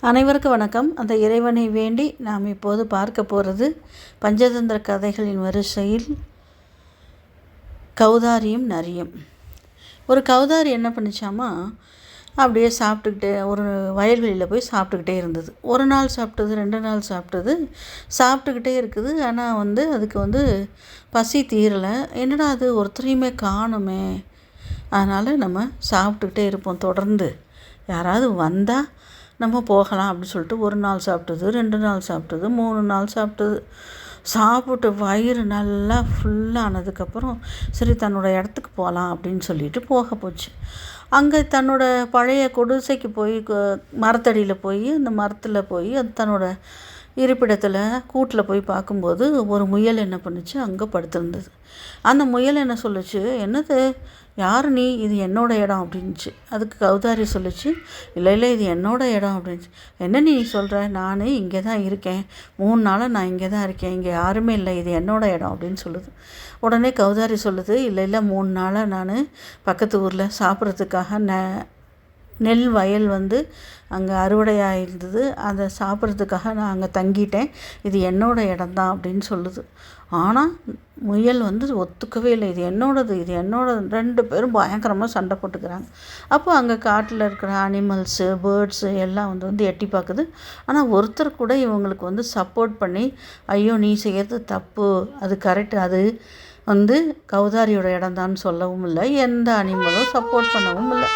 அனைவருக்கும் வணக்கம். அந்த இறைவனை வேண்டி நாம் இப்போது பார்க்க போகிறது பஞ்சதந்திர கதைகளின் வரிசையில் கௌதாரியும் நரியும். ஒரு கௌதாரி என்ன பண்ணிச்சாமா, அப்படியே சாப்பிட்டுக்கிட்டே ஒரு வயல்வெளியில் போய் சாப்பிட்டுக்கிட்டே இருந்தது. ஒரு நாள் சாப்பிட்டது, 2 நாள் சாப்பிட்டது, சாப்பிட்டுக்கிட்டே இருக்குது. ஆனால் அதுக்கு பசி தீரலை. என்னடா அது ஒருத்தரையுமே காணுமே, அதனால் நம்ம சாப்பிட்டுக்கிட்டே இருப்போம் தொடர்ந்து, யாராவது வந்தால் நம்ம போகலாம் அப்படின்னு சொல்லிட்டு ஒரு நாள் சாப்பிட்டது, 2 நாள் சாப்பிட்டது, 3 நாள் சாப்பிட்டது. சாப்பிட்டு வயிறு நல்லா ஃபுல்லானதுக்கப்புறம் சரி தன்னோட இடத்துக்கு போகலாம் அப்படின்னு சொல்லிட்டு போச்சு. அங்கே தன்னோட பழைய குடிசைக்கு போய் மரத்தடியில் போய் அந்த மரத்தில் போய் அது தன்னோட இருப்பிடத்தில் கூட்டில் போய் பார்க்கும்போது ஒரு முயல் என்ன பண்ணுச்சு, அங்கே படுத்திருந்தது. அந்த முயல் என்ன சொல்லுச்சு, என்னது யார் நீ, இது என்னோட இடம் அப்படின்ச்சு. அதுக்கு கௌதாரி சொல்லிச்சு, இல்லை இது என்னோட இடம் அப்படின்ச்சு. என்ன நீ சொல்கிற, நான் இங்கே தான் இருக்கேன், 3 நாளாக நான் இங்கே தான் இருக்கேன், இங்கே யாருமே இல்லை, இது என்னோட இடம் அப்படின்னு சொல்லுது. உடனே கௌதாரி சொல்லுது, இல்லை 3 நாளாக நான் பக்கத்து ஊரில் சாப்பிட்றதுக்காக நெல் வயல் அங்கே அறுவடையாக இருந்தது, அதை சாப்பிட்றதுக்காக நான் அங்கே தங்கிட்டேன், இது என்னோட இடம்தான் அப்படின்னு சொல்லுது. ஆனால் முயல் ஒத்துக்கவே இல்லை, இது என்னோடது, இது என்னோடது. 2 பேரும் பயங்கரமாக சண்டை போட்டுக்கிறாங்க. அப்போ அங்கே காட்டில் இருக்கிற அனிமல்ஸு, பேர்ட்ஸு எல்லாம் எட்டி பார்க்குது. ஆனால் ஒருத்தர் கூட இவங்களுக்கு சப்போர்ட் பண்ணி, ஐயோ நீ செய்கிறது தப்பு, அது கரெக்டு, அது கௌதாரியோட இடம்தான்னு சொல்லவும் இல்லை, எந்த அனிமலும் சப்போர்ட் பண்ணவும் இல்லை.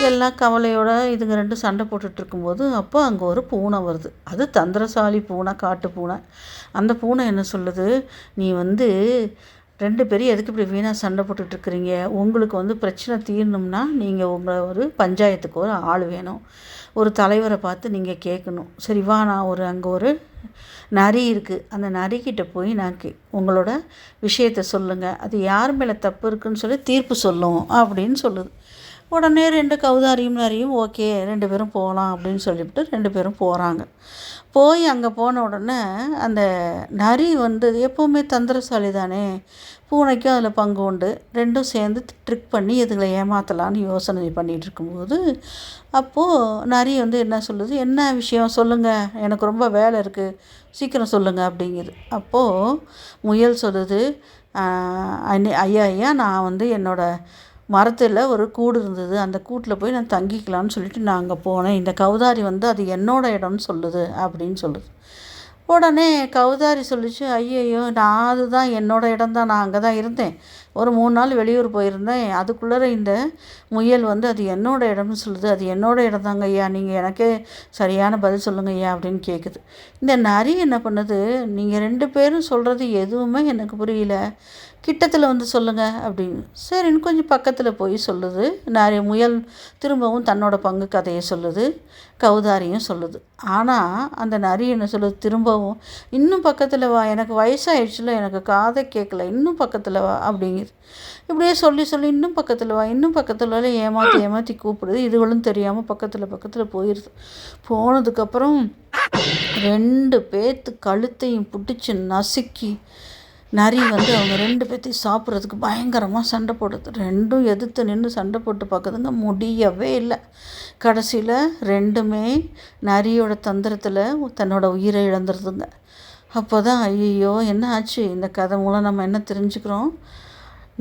எல்லாம் கவலையோடு இதுங்க 2 சண்டை போட்டுட்ருக்கும்போது அப்போ அங்கே ஒரு பூனை வருது. அது தந்திரசாலி பூனை, காட்டு பூனை. அந்த பூனை என்ன சொல்லுது, நீ 2 பேரும் எதுக்கு இப்படி வீணாக சண்டை போட்டுட்ருக்குறீங்க, உங்களுக்கு பிரச்சனை தீரணும்னா நீங்கள் உங்களை ஒரு பஞ்சாயத்துக்கு ஒரு ஆள் வேணும், ஒரு தலைவரை பார்த்து நீங்கள் கேட்கணும். சரி வா, நான் அங்கே ஒரு நரி இருக்குது, அந்த நரிக்கிட்ட போய் நான் உங்களோட விஷயத்தை சொல்லுங்கள், அது யார் மேலே தப்பு இருக்குதுன்னு சொல்லி தீர்ப்பு சொல்லும் அப்படின்னு சொல்லுது. உடனே 2 கௌதாரியும் நரியும் ஓகே 2 பேரும் போகலாம் அப்படின்னு சொல்லிவிட்டு 2 பேரும் போகிறாங்க. போய் அங்கே போன உடனே அந்த நரி எப்போவுமே தந்திரசாலி தானே, பூனைக்கும் அதில் பங்கு உண்டு. 2ம் சேர்ந்து ட்ரிக் பண்ணி இதுகளை ஏமாற்றலான்னு யோசனை பண்ணிகிட்டு இருக்கும்போது அப்போது நரி என்ன சொல்லுது, என்ன விஷயம் சொல்லுங்கள், எனக்கு ரொம்ப வேலை இருக்குது, சீக்கிரம் சொல்லுங்கள் அப்படிங்குது. அப்போது முயல் சொல்லுது, ஐயா நான் என்னோடய மரத்தில் ஒரு கூடு இருந்தது, அந்த கூட்டில் போய் நான் தங்கிக்கலான்னு சொல்லிட்டு நான் அங்கே போனேன், இந்த கௌதாரி அது என்னோட இடம்னு சொல்லுது அப்படின்னு சொல்லுது. உடனே கௌதாரி சொல்லிச்சு, ஐயையோ அதுதான் என்னோடய இடம்தான், நான் அங்கே தான் இருந்தேன், ஒரு 3 நாள் வெளியூர் போயிருந்தேன், அதுக்குள்ளே இந்த முயல் அது என்னோட இடம்னு சொல்லுது, அது என்னோட இடம் தாங்க ஐயா, நீங்கள் எனக்கே சரியான பதில் சொல்லுங்க ஐயா அப்படின்னு கேட்குது. இந்த நரி என்ன பண்ணுது, நீங்கள் 2 பேரும் சொல்கிறது எதுவுமே எனக்கு புரியல, கிட்டத்தில் சொல்லுங்கள் அப்படின்னு. சரின்னு கொஞ்சம் பக்கத்தில் போய் சொல்லுது. முயல் திரும்பவும் தன்னோட பங்கு கதையை சொல்லுது, கௌதாரியும் சொல்லுது. ஆனால் அந்த நரி என்ன சொல்லுது, திரும்பவும் இன்னும் பக்கத்தில் வா, எனக்கு வயசாகிடுச்சுல, எனக்கு காதை கேட்கல, இன்னும் பக்கத்தில் வா அப்படிங்குது. இப்படியே சொல்லி இன்னும் பக்கத்தில் வா, இன்னும் பக்கத்தில் வா, ஏமாற்றி கூப்பிடுது. இதுகளும் தெரியாமல் பக்கத்தில் போயிடுது. போனதுக்கப்புறம் 2 பேர்த்து கழுத்தையும் பிடிச்சி நசுக்கி நரி அவங்க 2 பேர்த்தையும் சாப்பிட்றதுக்கு பயங்கரமாக சண்டை போடுது. 2ம் எதிர்த்து நின்று சண்டை போட்டு பார்க்குதுங்க, முடியவே இல்லை. கடைசியில் 2மே நரியோட தந்திரத்தில் தன்னோட உயிரை இழந்துருதுங்க. அப்போ தான் ஐயோ என்ன ஆச்சு, இந்த கதை மூலம் நம்ம என்ன தெரிஞ்சுக்கிறோம்,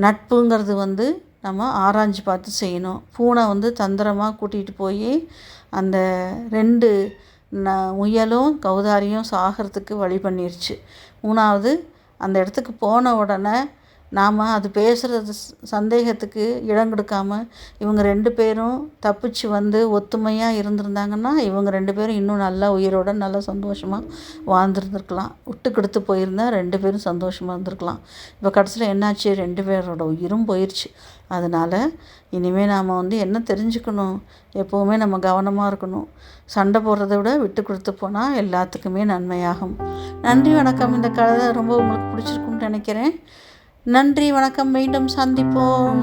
நட்புங்கிறது நம்ம ஆராய்ஞ்சு பார்த்து செய்யணும். பூனை தந்திரமாக கூட்டிகிட்டு போய் அந்த 2 முயலும் கௌதாரியும் சாகிறதுக்கு வழி பண்ணிருச்சு. 3வது அந்த இடத்துக்கு போன உடனே நாம் அது பேசுகிறது சந்தேகத்துக்கு இடம் கொடுக்காமல் இவங்க 2 பேரும் தப்பிச்சு ஒத்துமையாக இருந்திருந்தாங்கன்னா இவங்க 2 பேரும் இன்னும் நல்லா உயிரோட நல்லா சந்தோஷமாக வாழ்ந்துருந்துருக்கலாம். விட்டு கொடுத்து போயிருந்தால் 2 பேரும் சந்தோஷமாக இருந்திருக்கலாம். இப்போ கடைசியில் என்னாச்சு, 2 பேரோட உயிரும் போயிடுச்சு. அதனால் இனிமேல் நாம் என்ன தெரிஞ்சுக்கணும், எப்போவுமே நம்ம கவனமாக இருக்கணும். சண்டை போடுறத விட விட்டு கொடுத்து போனால் எல்லாத்துக்குமே நன்மையாகும். நன்றி வணக்கம். இந்த கதை ரொம்ப உங்களுக்கு பிடிச்சிருக்குன்னு நினைக்கிறேன். நன்றி வணக்கம், மீண்டும் சந்திப்போம்.